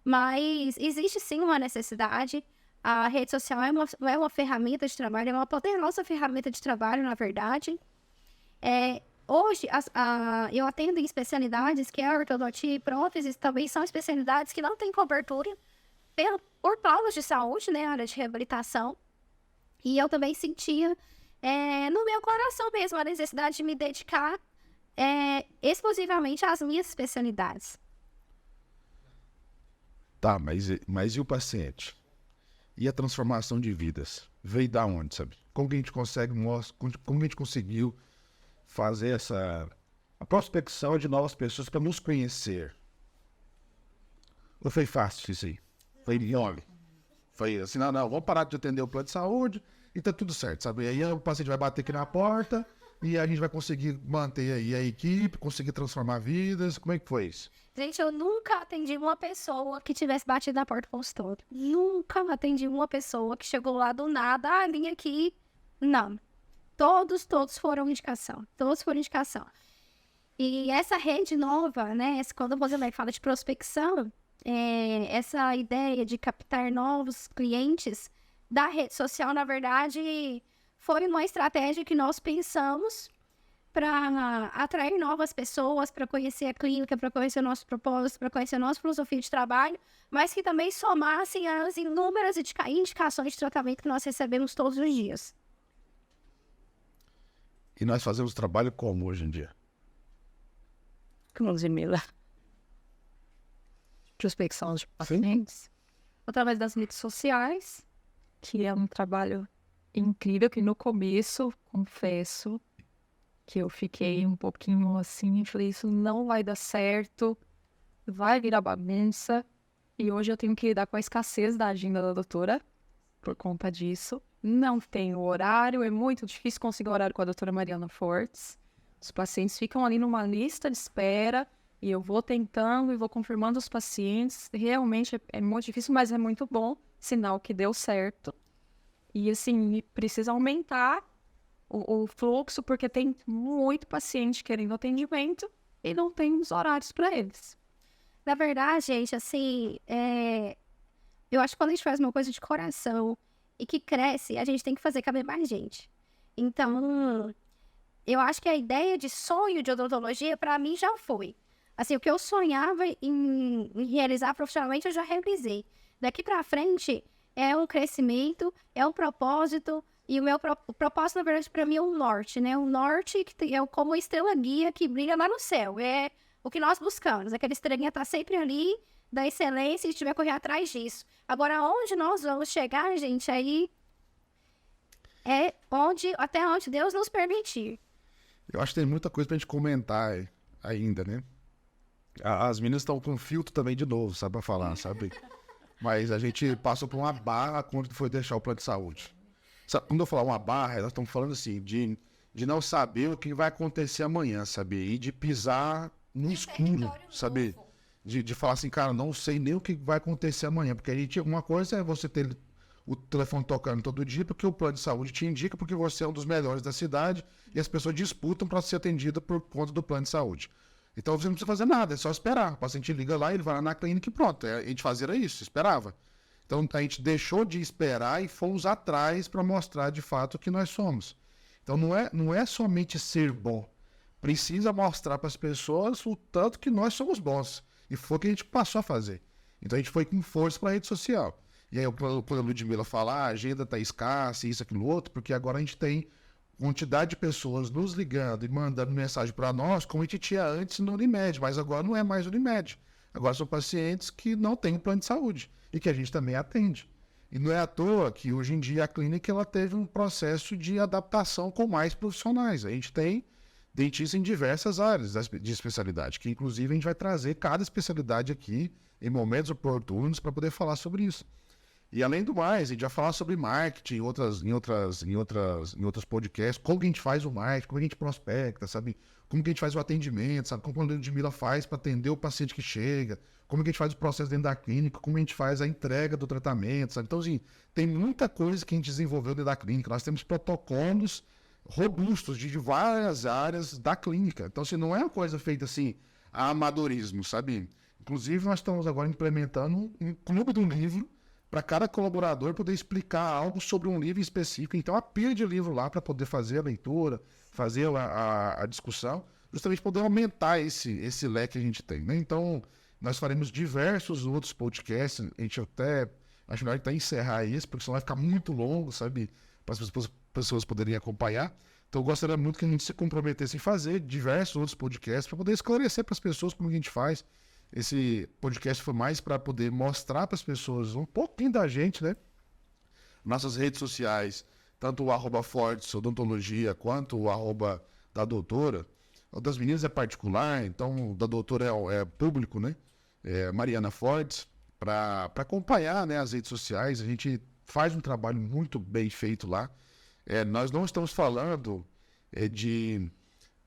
Mas existe sim uma necessidade. A rede social é uma ferramenta de trabalho, é uma poderosa ferramenta de trabalho, na verdade. Hoje, eu atendo em especialidades que é ortodontia e próteses, também são especialidades que não têm cobertura por planos de saúde, né, área de reabilitação. E eu também sentia no meu coração mesmo a necessidade de me dedicar exclusivamente às minhas especialidades. Tá, mas e o paciente? E a transformação de vidas? Veio da onde, sabe? Como que a gente como que a gente conseguiu fazer a prospecção de novas pessoas para nos conhecer? Ou foi fácil isso aí? Foi mole? Foi assim, não, vamos parar de atender o plano de saúde e tá tudo certo, sabe? Aí o paciente vai bater aqui na porta e a gente vai conseguir manter aí a equipe, conseguir transformar vidas. Como é que foi isso? Gente, eu nunca atendi uma pessoa que tivesse batido na porta do consultório. Nunca atendi uma pessoa que chegou lá do nada, vim aqui. Não. Todos foram indicação. Todos foram indicação. E essa rede nova, né? Quando você fala de prospecção, essa ideia de captar novos clientes da rede social, na verdade, foi uma estratégia que nós pensamos para atrair novas pessoas, para conhecer a clínica, para conhecer o nosso propósito, para conhecer a nossa filosofia de trabalho, mas que também somassem as inúmeras indicações de tratamento que nós recebemos todos os dias. E nós fazemos trabalho como hoje em dia? Como Ludmila? Prospecção de pacientes. Através das redes sociais, que é um trabalho incrível, que no começo, confesso, que eu fiquei um pouquinho assim, falei, isso não vai dar certo, vai virar bagunça. E hoje eu tenho que lidar com a escassez da agenda da doutora, por conta disso. Não tenho horário, é muito difícil conseguir horário com a doutora Mariana Fortes. Os pacientes ficam ali numa lista de espera e eu vou tentando e vou confirmando os pacientes. Realmente é muito difícil, mas é muito bom, sinal que deu certo. E assim, precisa aumentar o fluxo, porque tem muito paciente querendo atendimento e não tem os horários para eles. Na verdade, gente, assim, eu acho que quando a gente faz uma coisa de coração e que cresce, a gente tem que fazer caber mais gente. Então, eu acho que a ideia de sonho de odontologia, para mim, já foi. Assim, o que eu sonhava em realizar profissionalmente, eu já realizei. Daqui para frente, é um crescimento, é um propósito. E o propósito, na verdade, para mim, é um norte, né? Um norte que é como uma estrela guia que brilha lá no céu. É o que nós buscamos. Aquela estrelinha tá sempre ali, da excelência, e a gente vai correr atrás disso. Agora, onde nós vamos chegar, gente, aí... É até onde Deus nos permitir. Eu acho que tem muita coisa pra gente comentar ainda, né? As meninas estão com filtro também de novo, sabe, pra falar, sabe? Mas a gente passou por uma barra quando foi deixar o plano de saúde. Sabe, quando eu falar uma barra, nós estamos falando assim, de não saber o que vai acontecer amanhã, sabe? E de pisar no escuro, sabe? De falar assim, cara, não sei nem o que vai acontecer amanhã. Porque a gente, uma coisa é você ter o telefone tocando todo dia, porque o plano de saúde te indica, porque você é um dos melhores da cidade e as pessoas disputam para ser atendida por conta do plano de saúde. Então você não precisa fazer nada, é só esperar. O paciente liga lá, ele vai lá na clínica e pronto. A gente fazia isso, esperava. Então a gente deixou de esperar e fomos atrás para mostrar de fato o que nós somos. Então não é somente ser bom. Precisa mostrar para as pessoas o tanto que nós somos bons. E foi o que a gente passou a fazer. Então a gente foi com força para a rede social. E aí quando a Ludmilla fala, a agenda está escassa, isso, aquilo, outro, porque agora a gente tem quantidade de pessoas nos ligando e mandando mensagem para nós, como a gente tinha antes no Unimed, mas agora não é mais Unimed. Agora são pacientes que não têm um plano de saúde e que a gente também atende. E não é à toa que hoje em dia a clínica ela teve um processo de adaptação com mais profissionais. A gente tem dentistas em diversas áreas de especialidade, que inclusive a gente vai trazer cada especialidade aqui em momentos oportunos para poder falar sobre isso. E além do mais, a gente vai falar sobre marketing em outros podcasts, como que a gente faz o marketing, como que a gente prospecta, sabe? Como que a gente faz o atendimento, sabe? Como a Ludmilla faz para atender o paciente que chega, como que a gente faz o processo dentro da clínica, como a gente faz a entrega do tratamento, sabe? Então, assim, tem muita coisa que a gente desenvolveu dentro da clínica. Nós temos protocolos robustos de várias áreas da clínica. Então, assim, não é uma coisa feita assim, a amadorismo, sabe? Inclusive, nós estamos agora implementando um clube do livro para cada colaborador poder explicar algo sobre um livro específico. Então, a pilha de livro lá para poder fazer a leitura, fazer a discussão, justamente poder aumentar esse leque que a gente tem, né? Então, nós faremos diversos outros podcasts. A gente até acho melhor até encerrar esse, porque senão vai ficar muito longo, sabe? Para as pessoas poderem acompanhar. Então, eu gostaria muito que a gente se comprometesse em fazer diversos outros podcasts para poder esclarecer para as pessoas como a gente faz. Esse podcast foi mais para poder mostrar para as pessoas um pouquinho da gente, né? Nossas redes sociais, tanto o @Fortes Odontologia, quanto o @da doutora. O das meninas é particular, então o da doutora é público, né? É Mariana Fortes, para acompanhar, né, as redes sociais. A gente faz um trabalho muito bem feito lá. Nós não estamos falando de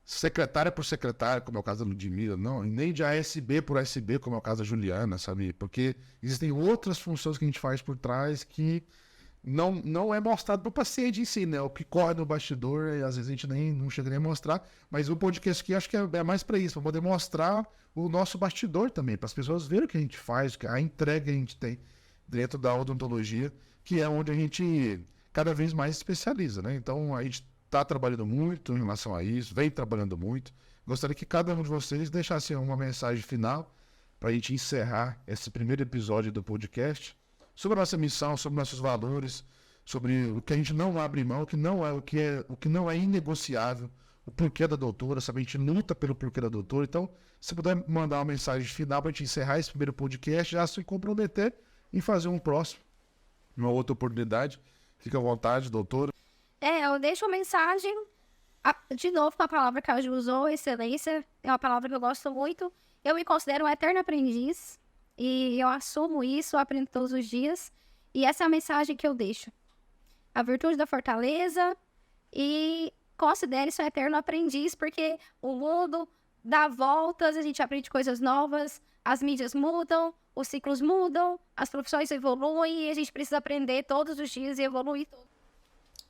secretária por secretária, como é o caso da Ludmilla, não, nem de ASB por ASB, como é o caso da Juliana, sabe? Porque existem outras funções que a gente faz por trás que não é mostrado para o paciente em si, né? O que corre no bastidor, e às vezes a gente não chega nem a mostrar, mas o podcast aqui acho que é mais para isso, para poder mostrar o nosso bastidor também, para as pessoas verem o que a gente faz, a entrega que a gente tem dentro da odontologia, que é onde a gente cada vez mais especializa, né? Então a gente está trabalhando muito em relação a isso, vem trabalhando muito. Gostaria que cada um de vocês deixasse uma mensagem final para a gente encerrar esse primeiro episódio do podcast sobre a nossa missão, sobre nossos valores, sobre o que a gente não abre mão, o que não é inegociável, o porquê da doutora, sabe? A gente luta pelo porquê da doutora. Então, se puder mandar uma mensagem final para a gente encerrar esse primeiro podcast, já se comprometer em fazer um próximo, uma outra oportunidade. Fica à vontade, doutora. Eu deixo uma mensagem, de novo com a palavra que a Ju usou, excelência, é uma palavra que eu gosto muito. Eu me considero um eterno aprendiz e eu assumo isso, eu aprendo todos os dias. E essa é a mensagem que eu deixo. A virtude da fortaleza e considere-se um eterno aprendiz, porque o mundo dá voltas, a gente aprende coisas novas, as mídias mudam, os ciclos mudam, as profissões evoluem e a gente precisa aprender todos os dias e evoluir todos.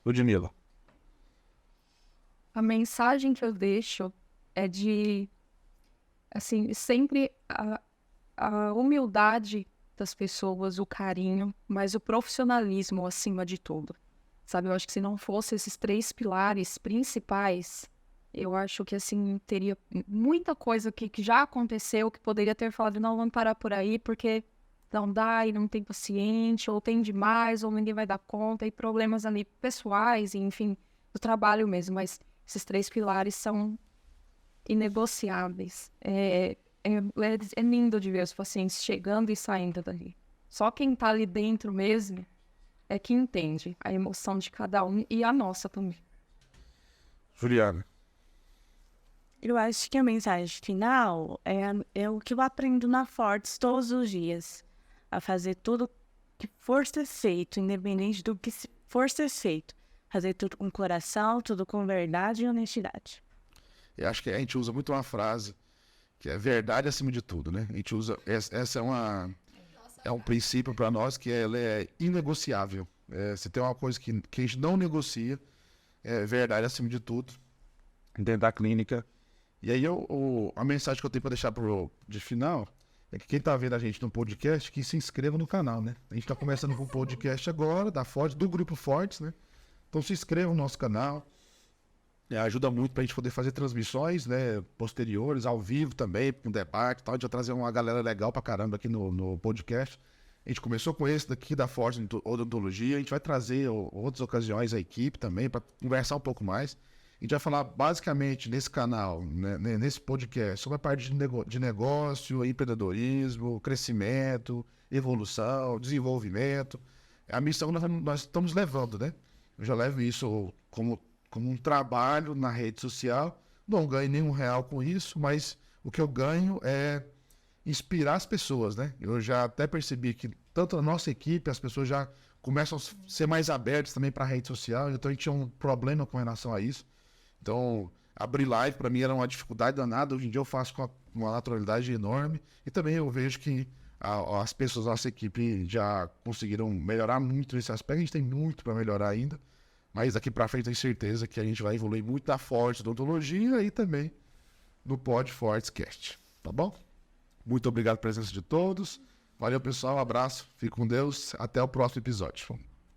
Ludmilla. A mensagem que eu deixo é de, assim, sempre a humildade das pessoas, o carinho, mas o profissionalismo acima de tudo. Sabe, eu acho que se não fosse esses 3 pilares principais, eu acho que, assim, teria muita coisa que já aconteceu, que poderia ter falado, não, vamos parar por aí, porque não dá e não tem paciente, ou tem demais, ou ninguém vai dar conta, e problemas ali pessoais, e, enfim, do trabalho mesmo, mas esses 3 pilares são inegociáveis. É lindo de ver os pacientes chegando e saindo dali. Só quem tá ali dentro mesmo é que entende a emoção de cada um e a nossa também. Juliana. Eu acho que a mensagem final é o que eu aprendo na Fortes todos os dias. A fazer tudo que for ser feito, independente do que for ser feito. Fazer tudo com coração, tudo com verdade e honestidade. Eu acho que a gente usa muito uma frase que é verdade acima de tudo, né? A gente usa... Essa é um princípio para nós que ela é inegociável. Se tem uma coisa que a gente não negocia, é verdade acima de tudo. Dentro da clínica. E aí a mensagem que eu tenho para deixar de final é que quem tá vendo a gente no podcast, que se inscreva no canal, né? A gente tá começando com um podcast agora, da Fortes, do Grupo Fortes, né? Então se inscreva no nosso canal. Ajuda muito pra gente poder fazer transmissões, né? Posteriores, ao vivo também, com debate e tal. A gente vai trazer uma galera legal pra caramba aqui no podcast. A gente começou com esse daqui da Fortes Odontologia. A gente vai trazer outras ocasiões a equipe também para conversar um pouco mais. A gente vai falar basicamente nesse canal, né, nesse podcast, sobre a parte de negócio, empreendedorismo, crescimento, evolução, desenvolvimento. É a missão que nós estamos levando, né? Eu já levo isso como um trabalho na rede social. Não ganho nenhum real com isso, mas o que eu ganho é inspirar as pessoas, né? Eu já até percebi que tanto a nossa equipe, as pessoas já começam a ser mais abertas também para a rede social, então a gente tinha um problema com relação a isso. Então, abrir live para mim era uma dificuldade danada. Hoje em dia eu faço com uma naturalidade enorme. E também eu vejo que as pessoas da nossa equipe já conseguiram melhorar muito nesse aspecto. A gente tem muito para melhorar ainda. Mas daqui para frente tenho certeza que a gente vai evoluir muito na Fortes Odontologia e também no Pod Fortescast. Tá bom? Muito obrigado pela presença de todos. Valeu, pessoal. Um abraço. Fique com Deus. Até o próximo episódio.